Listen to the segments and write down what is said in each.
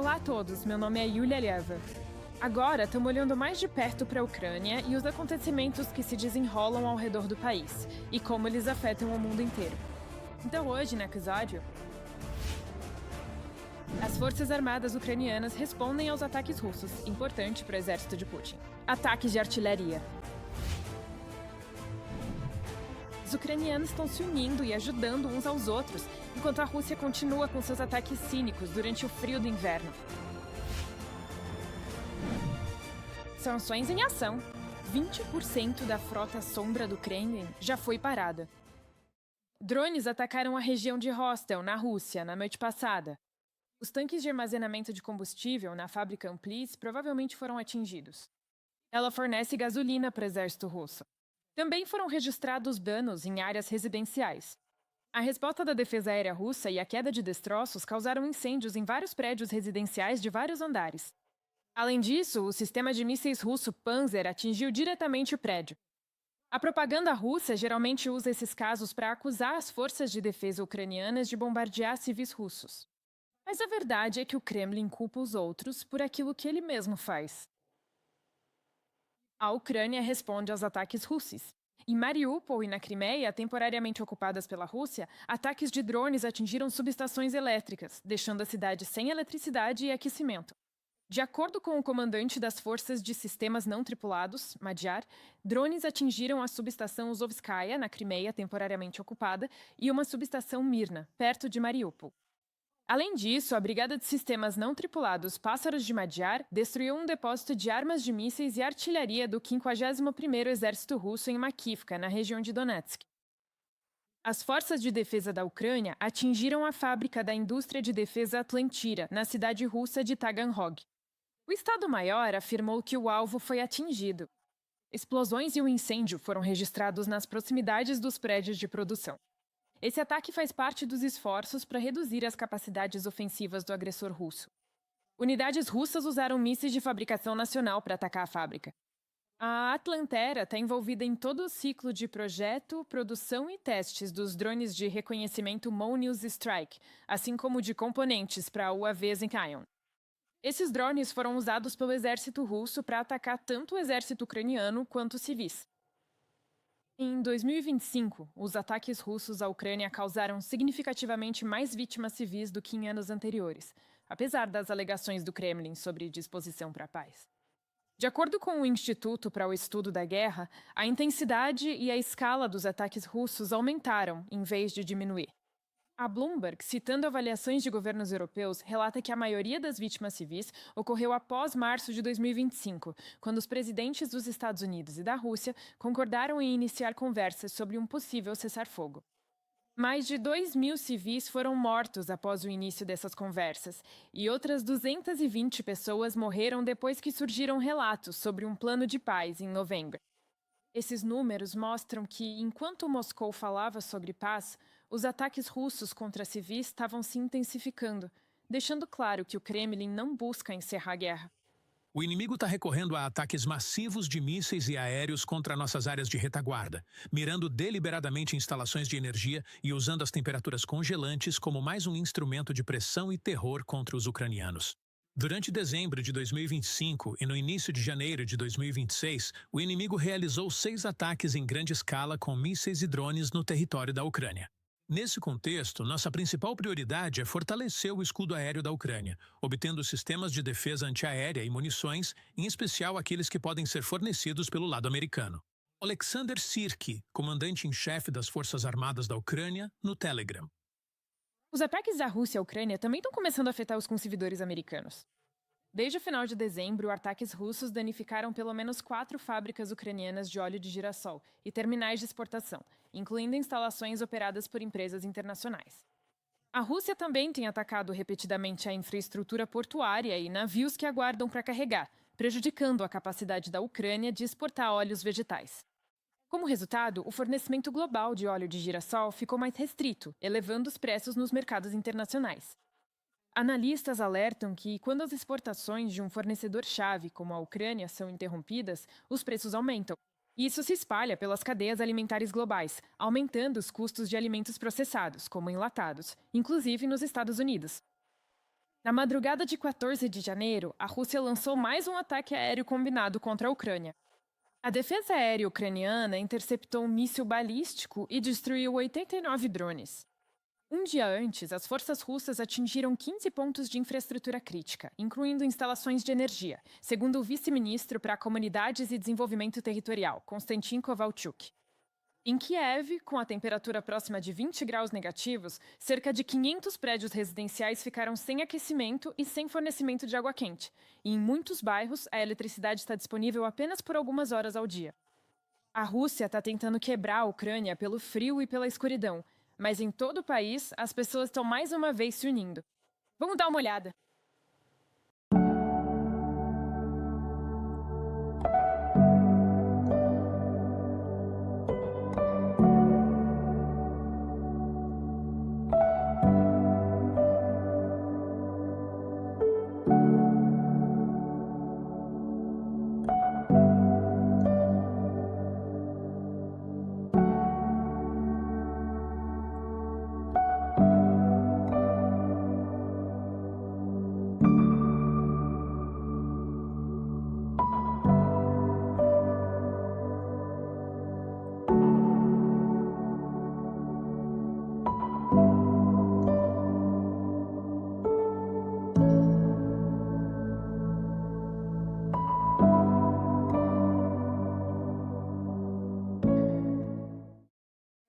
Olá a todos, meu nome é Yulia Leva. Agora estamos olhando mais de perto para a Ucrânia e os acontecimentos que se desenrolam ao redor do país e como eles afetam o mundo inteiro. Então hoje, no episódio, as forças armadas ucranianas respondem aos ataques russos, importante para o exército de Putin. Ataques de artilharia. Os ucranianos estão se unindo e ajudando uns aos outros, enquanto a Rússia continua com seus ataques cínicos durante o frio do inverno. Sanções em ação. 20% da frota sombra do Kremlin já foi parada. Drones atacaram a região de Rostel, na Rússia, na noite passada. Os tanques de armazenamento de combustível na fábrica Amplis provavelmente foram atingidos. Ela fornece gasolina para o exército russo. Também foram registrados danos em áreas residenciais. A resposta da defesa aérea russa e a queda de destroços causaram incêndios em vários prédios residenciais de vários andares. Além disso, o sistema de mísseis russo Panzer atingiu diretamente o prédio. A propaganda russa geralmente usa esses casos para acusar as forças de defesa ucranianas de bombardear civis russos. Mas a verdade é que o Kremlin culpa os outros por aquilo que ele mesmo faz. A Ucrânia responde aos ataques russos. Em Mariupol e na Crimeia, temporariamente ocupadas pela Rússia, ataques de drones atingiram subestações elétricas, deixando a cidade sem eletricidade e aquecimento. De acordo com o comandante das Forças de Sistemas Não Tripulados, Madyar, drones atingiram a subestação Uzovskaya, na Crimeia, temporariamente ocupada, e uma subestação Mirna, perto de Mariupol. Além disso, a Brigada de Sistemas Não Tripulados Pássaros de Madyar destruiu um depósito de armas de mísseis e artilharia do 51º Exército Russo em Makivka, na região de Donetsk. As forças de defesa da Ucrânia atingiram a fábrica da indústria de defesa Atlantira, na cidade russa de Taganrog. O Estado-Maior afirmou que o alvo foi atingido. Explosões e um incêndio foram registrados nas proximidades dos prédios de produção. Esse ataque faz parte dos esforços para reduzir as capacidades ofensivas do agressor russo. Unidades russas usaram mísseis de fabricação nacional para atacar a fábrica. A Atlantera está envolvida em todo o ciclo de projeto, produção e testes dos drones de reconhecimento Monius Strike, assim como de componentes para UAVs em Kion. Esses drones foram usados pelo exército russo para atacar tanto o exército ucraniano quanto os civis. Em 2025, os ataques russos à Ucrânia causaram significativamente mais vítimas civis do que em anos anteriores, apesar das alegações do Kremlin sobre disposição para a paz. De acordo com o Instituto para o Estudo da Guerra, a intensidade e a escala dos ataques russos aumentaram, em vez de diminuir. A Bloomberg, citando avaliações de governos europeus, relata que a maioria das vítimas civis ocorreu após março de 2025, quando os presidentes dos Estados Unidos e da Rússia concordaram em iniciar conversas sobre um possível cessar-fogo. Mais de 2.000 civis foram mortos após o início dessas conversas, e outras 220 pessoas morreram depois que surgiram relatos sobre um plano de paz em novembro. Esses números mostram que, enquanto Moscou falava sobre paz, os ataques russos contra civis estavam se intensificando, deixando claro que o Kremlin não busca encerrar a guerra. O inimigo está recorrendo a ataques massivos de mísseis e aéreos contra nossas áreas de retaguarda, mirando deliberadamente instalações de energia e usando as temperaturas congelantes como mais um instrumento de pressão e terror contra os ucranianos. Durante dezembro de 2025 e no início de janeiro de 2026, o inimigo realizou 6 ataques em grande escala com mísseis e drones no território da Ucrânia. Nesse contexto, nossa principal prioridade é fortalecer o escudo aéreo da Ucrânia, obtendo sistemas de defesa antiaérea e munições, em especial aqueles que podem ser fornecidos pelo lado americano. Oleksandr Syrski, comandante-em-chefe das Forças Armadas da Ucrânia, no Telegram. Os ataques da Rússia à Ucrânia também estão começando a afetar os consumidores americanos. Desde o final de dezembro, ataques russos danificaram pelo menos 4 fábricas ucranianas de óleo de girassol e terminais de exportação, incluindo instalações operadas por empresas internacionais. A Rússia também tem atacado repetidamente a infraestrutura portuária e navios que aguardam para carregar, prejudicando a capacidade da Ucrânia de exportar óleos vegetais. Como resultado, o fornecimento global de óleo de girassol ficou mais restrito, elevando os preços nos mercados internacionais. Analistas alertam que, quando as exportações de um fornecedor-chave, como a Ucrânia, são interrompidas, os preços aumentam. Isso se espalha pelas cadeias alimentares globais, aumentando os custos de alimentos processados, como enlatados, inclusive nos Estados Unidos. Na madrugada de 14 de janeiro, a Rússia lançou mais um ataque aéreo combinado contra a Ucrânia. A defesa aérea ucraniana interceptou um míssil balístico e destruiu 89 drones. Um dia antes, as forças russas atingiram 15 pontos de infraestrutura crítica, incluindo instalações de energia, segundo o vice-ministro para Comunidades e Desenvolvimento Territorial, Konstantin Kovalchuk. Em Kiev, com a temperatura próxima de 20 graus negativos, cerca de 500 prédios residenciais ficaram sem aquecimento e sem fornecimento de água quente. E em muitos bairros, a eletricidade está disponível apenas por algumas horas ao dia. A Rússia está tentando quebrar a Ucrânia pelo frio e pela escuridão, mas em todo o país, as pessoas estão mais uma vez se unindo. Vamos dar uma olhada.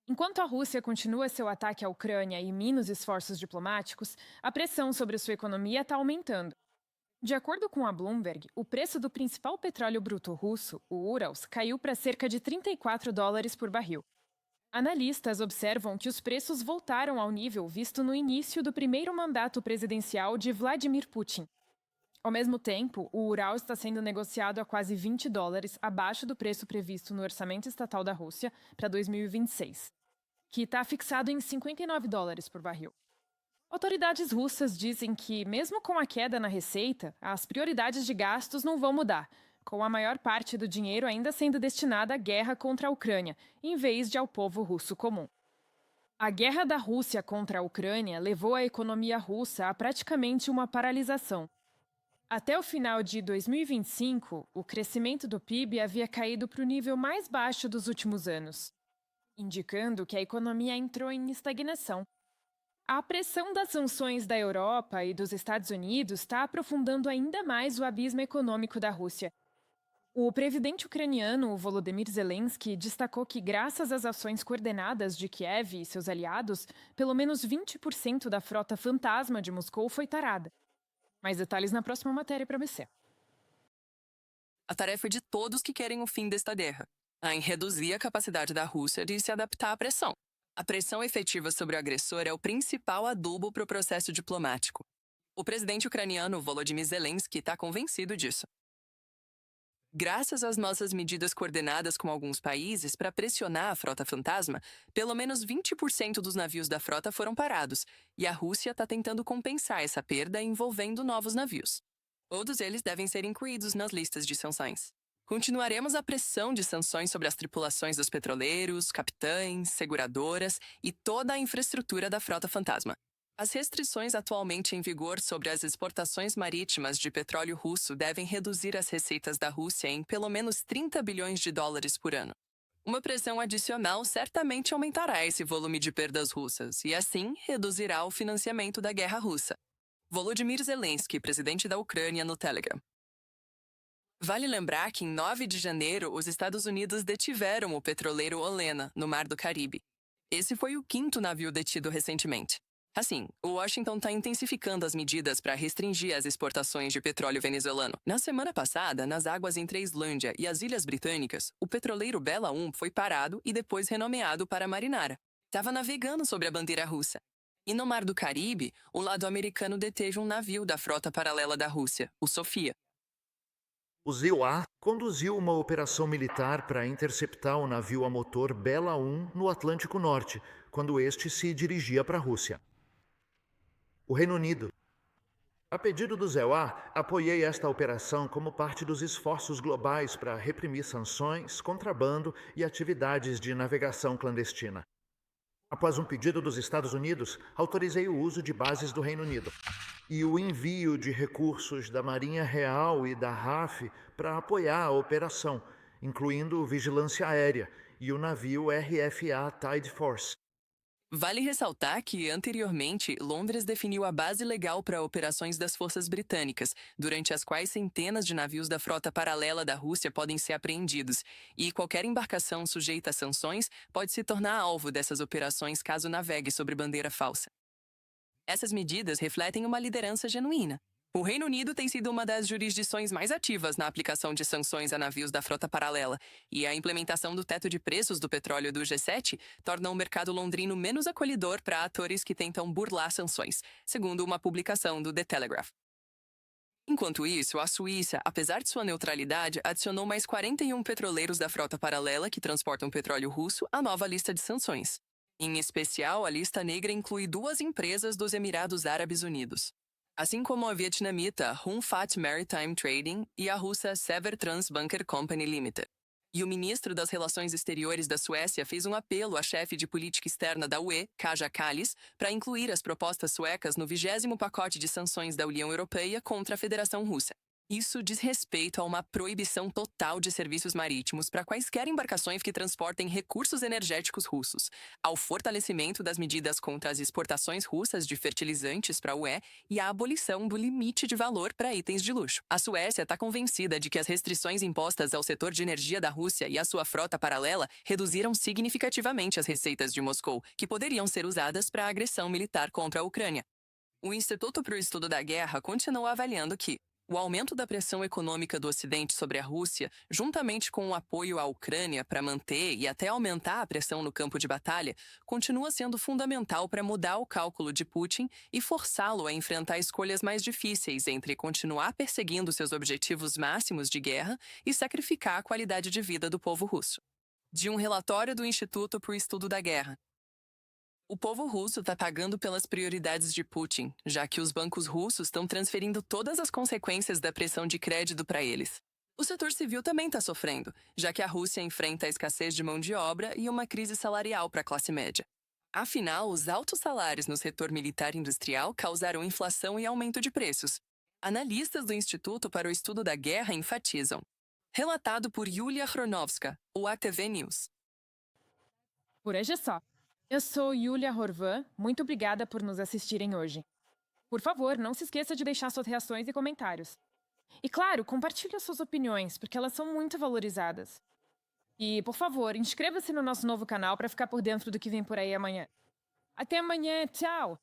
Enquanto a Rússia continua seu ataque à Ucrânia e mina os esforços diplomáticos, a pressão sobre sua economia está aumentando. De acordo com a Bloomberg, o preço do principal petróleo bruto russo, o Urals, caiu para cerca de $34 por barril. Analistas observam que os preços voltaram ao nível visto no início do primeiro mandato presidencial de Vladimir Putin. Ao mesmo tempo, o Ural está sendo negociado a quase $20, abaixo do preço previsto no orçamento estatal da Rússia para 2026, que está fixado em $59 por barril. Autoridades russas dizem que, mesmo com a queda na receita, as prioridades de gastos não vão mudar, com a maior parte do dinheiro ainda sendo destinada à guerra contra a Ucrânia, em vez de ao povo russo comum. A guerra da Rússia contra a Ucrânia levou a economia russa a praticamente uma paralisação. Até o final de 2025, o crescimento do PIB havia caído para o nível mais baixo dos últimos anos, indicando que a economia entrou em estagnação. A pressão das sanções da Europa e dos Estados Unidos está aprofundando ainda mais o abismo econômico da Rússia. O presidente ucraniano, Volodymyr Zelensky, destacou que, graças às ações coordenadas de Kiev e seus aliados, pelo menos 20% da frota fantasma de Moscou foi tarada. Mais detalhes na próxima matéria para ABC. A tarefa de todos que querem o fim desta guerra é em reduzir a capacidade da Rússia de se adaptar à pressão. A pressão efetiva sobre o agressor é o principal adubo para o processo diplomático. O presidente ucraniano Volodymyr Zelensky está convencido disso. Graças às nossas medidas coordenadas com alguns países para pressionar a frota fantasma, pelo menos 20% dos navios da frota foram parados, e a Rússia está tentando compensar essa perda envolvendo novos navios. Todos eles devem ser incluídos nas listas de sanções. Continuaremos a pressão de sanções sobre as tripulações dos petroleiros, capitães, seguradoras e toda a infraestrutura da frota fantasma. As restrições atualmente em vigor sobre as exportações marítimas de petróleo russo devem reduzir as receitas da Rússia em pelo menos $30 bilhões por ano. Uma pressão adicional certamente aumentará esse volume de perdas russas e, assim, reduzirá o financiamento da guerra russa. Volodymyr Zelensky, presidente da Ucrânia, no Telegram. Vale lembrar que em 9 de janeiro, os Estados Unidos detiveram o petroleiro Olena, no Mar do Caribe. Esse foi o 5º navio detido recentemente. Assim, o Washington está intensificando as medidas para restringir as exportações de petróleo venezuelano. Na semana passada, nas águas entre a Islândia e as Ilhas Britânicas, o petroleiro Bela 1 foi parado e depois renomeado para Marinara. Estava navegando sobre a bandeira russa. E no Mar do Caribe, o lado americano deteve um navio da frota paralela da Rússia, o Sofia. O ZIUA conduziu uma operação militar para interceptar o navio a motor Bela 1 no Atlântico Norte, quando este se dirigia para a Rússia. O Reino Unido. A pedido do ZEUA, apoiei esta operação como parte dos esforços globais para reprimir sanções, contrabando e atividades de navegação clandestina. Após um pedido dos Estados Unidos, autorizei o uso de bases do Reino Unido e o envio de recursos da Marinha Real e da RAF para apoiar a operação, incluindo vigilância aérea e o navio RFA Tide Force. Vale ressaltar que, anteriormente, Londres definiu a base legal para operações das forças britânicas, durante as quais centenas de navios da frota paralela da Rússia podem ser apreendidos, e qualquer embarcação sujeita a sanções pode se tornar alvo dessas operações caso navegue sobre bandeira falsa. Essas medidas refletem uma liderança genuína. O Reino Unido tem sido uma das jurisdições mais ativas na aplicação de sanções a navios da frota paralela, e a implementação do teto de preços do petróleo do G7 torna o mercado londrino menos acolhedor para atores que tentam burlar sanções, segundo uma publicação do The Telegraph. Enquanto isso, a Suíça, apesar de sua neutralidade, adicionou mais 41 petroleiros da frota paralela que transportam petróleo russo à nova lista de sanções. Em especial, a lista negra inclui 2 empresas dos Emirados Árabes Unidos, assim como a vietnamita Hun Phat Maritime Trading e a russa Severtrans Bunker Company Limited. E o ministro das Relações Exteriores da Suécia fez um apelo à chefe de política externa da UE, Kaja Kallis, para incluir as propostas suecas no 20º pacote de sanções da União Europeia contra a Federação Russa. Isso diz respeito a uma proibição total de serviços marítimos para quaisquer embarcações que transportem recursos energéticos russos, ao fortalecimento das medidas contra as exportações russas de fertilizantes para a UE e à abolição do limite de valor para itens de luxo. A Suécia está convencida de que as restrições impostas ao setor de energia da Rússia e à sua frota paralela reduziram significativamente as receitas de Moscou, que poderiam ser usadas para a agressão militar contra a Ucrânia. O Instituto para o Estudo da Guerra continua avaliando que o aumento da pressão econômica do Ocidente sobre a Rússia, juntamente com o apoio à Ucrânia para manter e até aumentar a pressão no campo de batalha, continua sendo fundamental para mudar o cálculo de Putin e forçá-lo a enfrentar escolhas mais difíceis entre continuar perseguindo seus objetivos máximos de guerra e sacrificar a qualidade de vida do povo russo. De um relatório do Instituto para o Estudo da Guerra. O povo russo está pagando pelas prioridades de Putin, já que os bancos russos estão transferindo todas as consequências da pressão de crédito para eles. O setor civil também está sofrendo, já que a Rússia enfrenta a escassez de mão de obra e uma crise salarial para a classe média. Afinal, os altos salários no setor militar e industrial causaram inflação e aumento de preços. Analistas do Instituto para o Estudo da Guerra enfatizam. Relatado por Yulia Khronovska, o ATV News. Por hoje é só. Eu sou Yulia Horvan, muito obrigada por nos assistirem hoje. Por favor, não se esqueça de deixar suas reações e comentários. E claro, compartilhe as suas opiniões, porque elas são muito valorizadas. E, por favor, inscreva-se no nosso novo canal para ficar por dentro do que vem por aí amanhã. Até amanhã, tchau!